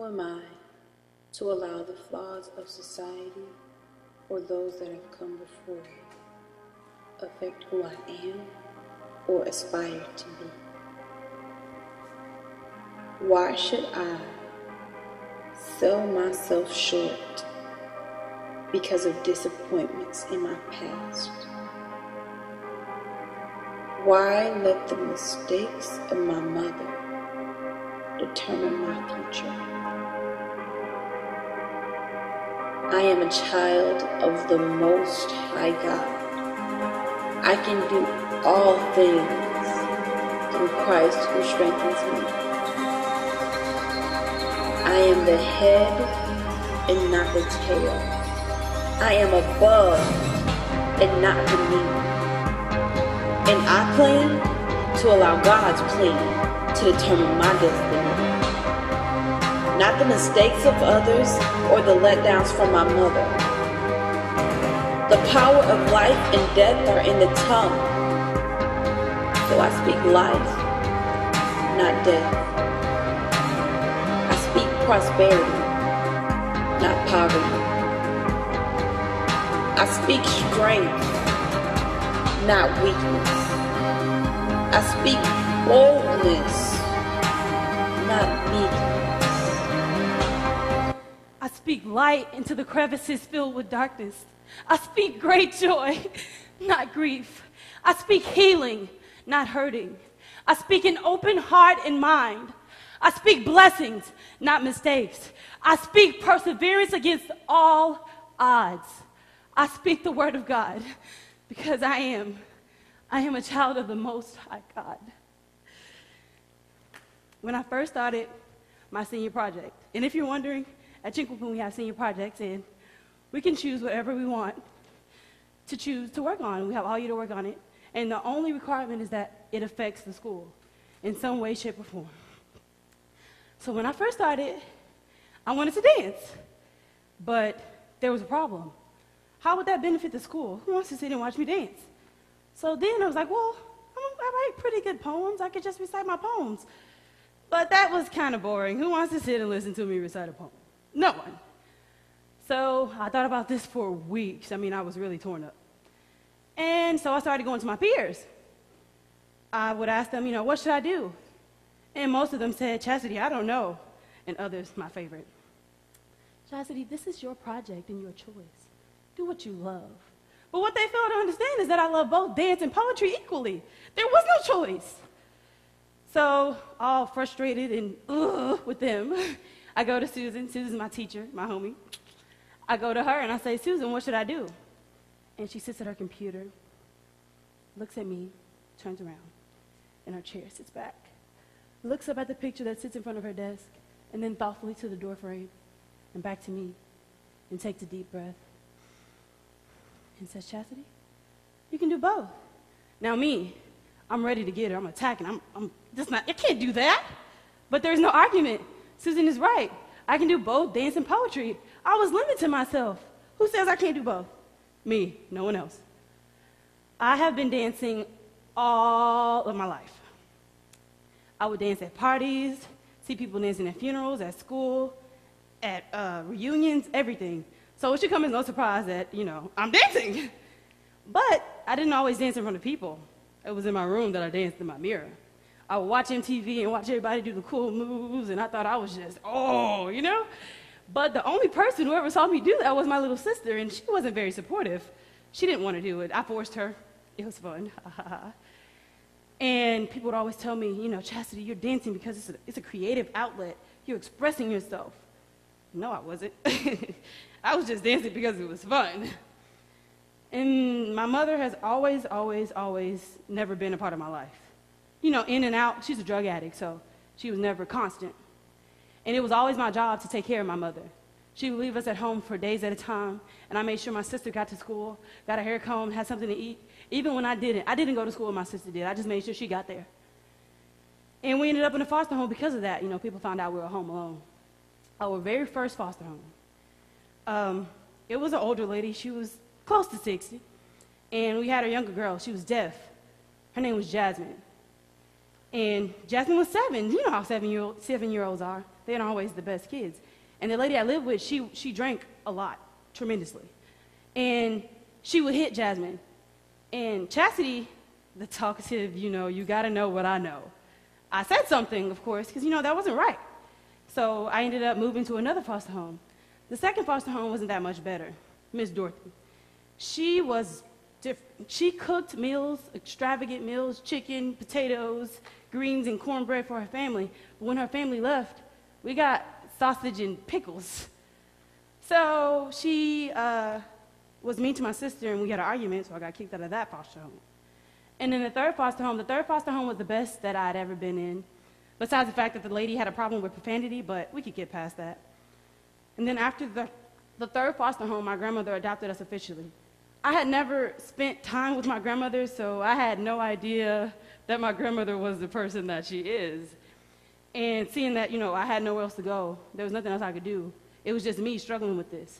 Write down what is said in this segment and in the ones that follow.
am I to allow the flaws of society or those that have come before affect who I am or aspire to be? Why should I sell myself short because of disappointments in my past? Why let the mistakes of my mother determine my future? I am a child of the Most High God. I can do all things through Christ who strengthens me. I am the head and not the tail. I am above and not beneath. And I plan to allow God's plan to determine my destiny. Not the mistakes of others or the letdowns from my mother. The power of life and death are in the tongue. So I speak life, not death. I speak prosperity, not poverty. I speak strength, not weakness. I speak boldness, not meekness. I speak light into the crevices filled with darkness. I speak great joy, not grief. I speak healing, not hurting. I speak an open heart and mind. I speak blessings, not mistakes. I speak perseverance against all odds. I speak the word of God because I am a child of the Most High God. When I first started my senior project, and if you're wondering, at Chinquapin we have senior projects, and we can choose whatever we want to choose to work on. We have all year to work on it, and the only requirement is that it affects the school in some way, shape, or form. So when I first started, I wanted to dance, but there was a problem. How would that benefit the school? Who wants to sit and watch me dance? So then I was like, well, I write pretty good poems. I could just recite my poems. But that was kind of boring. Who wants to sit and listen to me recite a poem? No one. So I thought about this for weeks. I mean, I was really torn up. And so I started going to my peers. I would ask them, what should I do? And most of them said, Chassidy, I don't know. And others, my favorite, Chassidy, this is your project and your choice. Do what you love. But what they fail to understand is that I love both dance and poetry equally. There was no choice. So, all frustrated and with them, I go to Susan. Susan's my teacher, my homie. I go to her and I say, Susan, what should I do? And she sits at her computer, looks at me, turns around, and her chair sits back, looks up at the picture that sits in front of her desk, and then thoughtfully to the door frame, and back to me, and takes a deep breath, and says, Chassidy, you can do both. Now me, I'm ready to get her. I'm attacking. I can't do that. But there's no argument. Susan is right. I can do both dance and poetry. I was limiting myself. Who says I can't do both? Me, no one else. I have been dancing all of my life. I would dance at parties, see people dancing at funerals, at school, at reunions, everything. So it should come as no surprise that, I'm dancing. But I didn't always dance in front of people. It was in my room that I danced in my mirror. I would watch MTV and watch everybody do the cool moves, and I thought I was just, But the only person who ever saw me do that was my little sister, and she wasn't very supportive. She didn't want to do it. I forced her. It was fun. And people would always tell me, Chassidy, you're dancing because it's a creative outlet. You're expressing yourself. No, I wasn't. I was just dancing because it was fun. And my mother has always, always, always never been a part of my life. In and out, she's a drug addict, so she was never constant. And it was always my job to take care of my mother. She would leave us at home for days at a time, and I made sure my sister got to school, got her hair combed, had something to eat. Even when I didn't go to school when my sister did. I just made sure she got there. And we ended up in a foster home because of that. People found out we were home alone. Our very first foster home. It was an older lady. She was close to 60. And we had a younger girl. She was deaf. Her name was Jasmine. And Jasmine was 7. You know how 7-year-olds are. They aren't always the best kids. And the lady I lived with, she drank a lot, tremendously. And she would hit Jasmine. And Chassidy, the talkative, you got to know what I know. I said something, of course, because, that wasn't right. So I ended up moving to another foster home. The second foster home wasn't that much better, Miss Dorothy. She was different. She cooked meals, extravagant meals, chicken, potatoes, greens, and cornbread for her family. But when her family left, we got sausage and pickles. So she was mean to my sister, and we had an argument, so I got kicked out of that foster home. And then the third foster home was the best that I'd ever been in, besides the fact that the lady had a problem with profanity, but we could get past that. And then after the third foster home, my grandmother adopted us officially. I had never spent time with my grandmother, so I had no idea that my grandmother was the person that she is. And seeing that, I had nowhere else to go, there was nothing else I could do. It was just me struggling with this.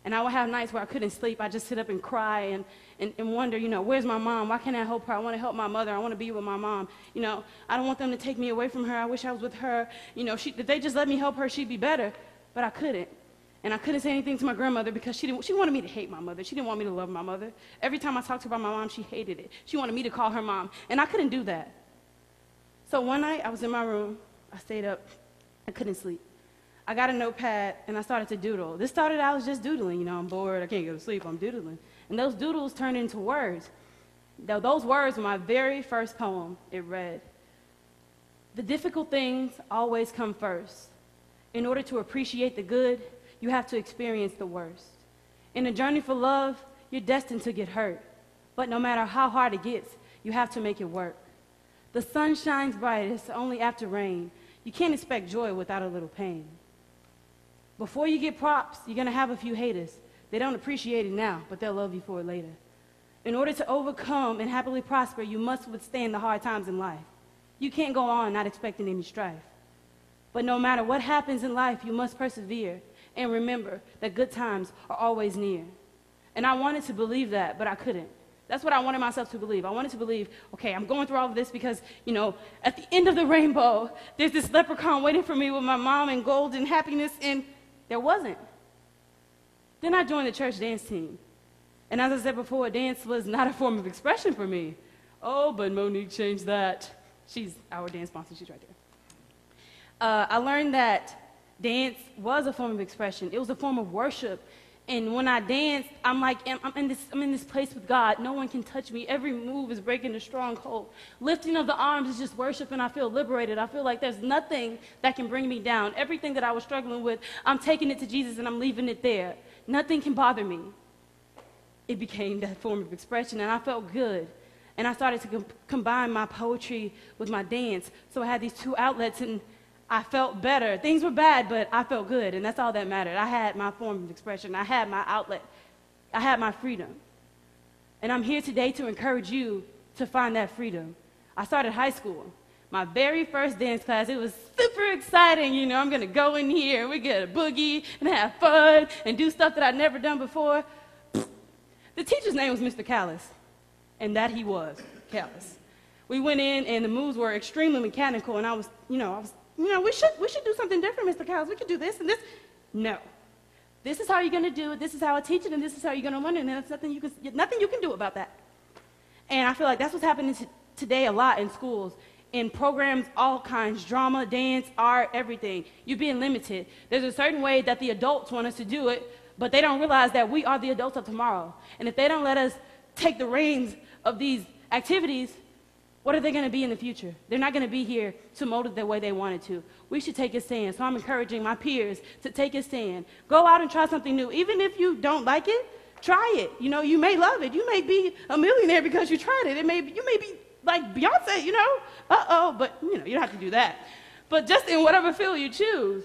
And I would have nights where I couldn't sleep. I'd just sit up and cry and wonder, where's my mom? Why can't I help her? I want to help my mother. I want to be with my mom. I don't want them to take me away from her. I wish I was with her. If they just let me help her, she'd be better. But I couldn't. And I couldn't say anything to my grandmother because she wanted me to hate my mother. She didn't want me to love my mother. Every time I talked to her about my mom, she hated it. She wanted me to call her mom. And I couldn't do that. So one night, I was in my room. I stayed up. I couldn't sleep. I got a notepad, and I started to doodle. This started, I was just doodling. I'm bored. I can't go to sleep. I'm doodling. And those doodles turned into words. Those words were my very first poem. It read, "The difficult things always come first. In order to appreciate the good, you have to experience the worst. In a journey for love, you're destined to get hurt. But no matter how hard it gets, you have to make it work. The sun shines brightest only after rain. You can't expect joy without a little pain. Before you get props, you're going to have a few haters. They don't appreciate it now, but they'll love you for it later. In order to overcome and happily prosper, you must withstand the hard times in life. You can't go on not expecting any strife. But no matter what happens in life, you must persevere and remember that good times are always near." And I wanted to believe that, but I couldn't. That's what I wanted myself to believe. I wanted to believe, okay, I'm going through all of this because, at the end of the rainbow, there's this leprechaun waiting for me with my mom and gold and happiness, and there wasn't. Then I joined the church dance team. And as I said before, dance was not a form of expression for me. Oh, but Monique changed that. She's our dance sponsor. She's right there. I learned that dance was a form of expression. It was a form of worship. And when I danced, I'm like, I'm in this place with God. No one can touch me. Every move is breaking a stronghold. Lifting of the arms is just worship, and I feel liberated. I feel like there's nothing that can bring me down. Everything that I was struggling with, I'm taking it to Jesus, and I'm leaving it there. Nothing can bother me. It became that form of expression, and I felt good. And I started to combine my poetry with my dance. So I had these two outlets, and I felt better. Things were bad, but I felt good, and that's all that mattered. I had my form of expression. I had my outlet. I had my freedom. And I'm here today to encourage you to find that freedom. I started high school. My very first dance class, it was super exciting. I'm going to go in here, we're going to boogie and have fun and do stuff that I'd never done before. The teacher's name was Mr. Callous, and that he was, Callous. We went in, and the moves were extremely mechanical, and I was, we should do something different, Mr. Callous. We could do this and this. No. This is how you're going to do it. This is how I teach it, and this is how you're going to learn it, and there's nothing you can do about that. And I feel like that's what's happening today a lot in schools, in programs, all kinds, drama, dance, art, everything. You're being limited. There's a certain way that the adults want us to do it, but they don't realize that we are the adults of tomorrow. And if they don't let us take the reins of these activities, what are they going to be in the future? They're not going to be here to mold it the way they wanted to. We should take a stand. So I'm encouraging my peers to take a stand. Go out and try something new. Even if you don't like it, try it. You may love it. You may be a millionaire because you tried it. You may be like Beyonce, but you don't have to do that. But just in whatever field you choose,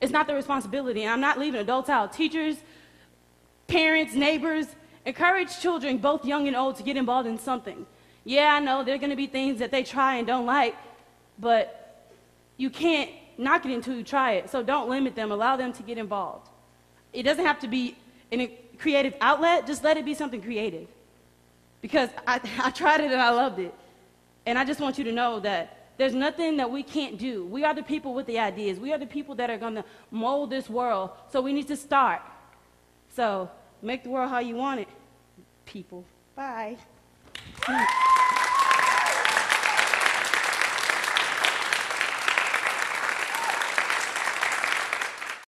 it's not their responsibility. And I'm not leaving adults out. Teachers, parents, neighbors, encourage children, both young and old, to get involved in something. Yeah, I know there are going to be things that they try and don't like, but you can't knock it until you try it. So don't limit them. Allow them to get involved. It doesn't have to be in a creative outlet. Just let it be something creative. Because I tried it and I loved it. And I just want you to know that There's nothing that we can't do. We are the people with the ideas. We are the people that are going to mold this world. So we need to start. So make the world how you want it, people. Bye.